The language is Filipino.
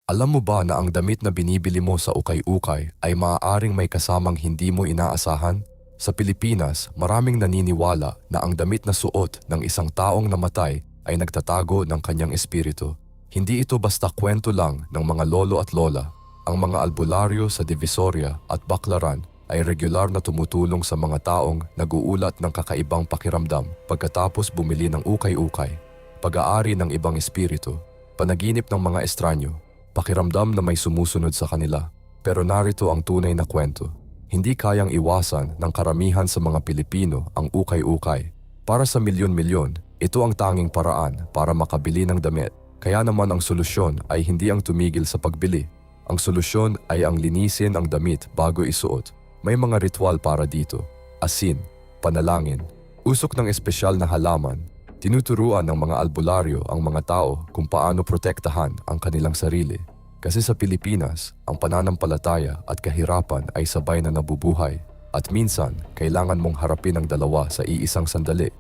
Alam mo ba na ang damit na binibili mo sa ukay-ukay ay maaaring may kasamang hindi mo inaasahan? Sa Pilipinas, maraming naniniwala na ang damit na suot ng isang taong namatay ay nagtatago ng kanyang espiritu. Hindi ito basta kwento lang ng mga lolo at lola. Ang mga albularyo sa Divisoria at Baclaran ay regular na tumutulong sa mga taong nag-uulat ng kakaibang pakiramdam pagkatapos bumili ng ukay-ukay, pag-aari ng ibang espiritu, panaginip ng mga estranyo, pakiramdam na may sumusunod sa kanila. Pero narito ang tunay na kwento. Hindi kayang iwasan ng karamihan sa mga Pilipino ang ukay-ukay. Para sa milyon-milyon, ito ang tanging paraan para makabili ng damit. Kaya naman ang solusyon ay hindi ang tumigil sa pagbili. Ang solusyon ay ang linisin ang damit bago isuot. May mga ritual para dito. Asin, panalangin, usok ng espesyal na halaman. Tinuturuan ng mga albularyo ang mga tao kung paano protektahan ang kanilang sarili. Kasi sa Pilipinas, ang pananampalataya at kahirapan ay sabay na nabubuhay. At minsan, kailangan mong harapin ang dalawa sa iisang sandali.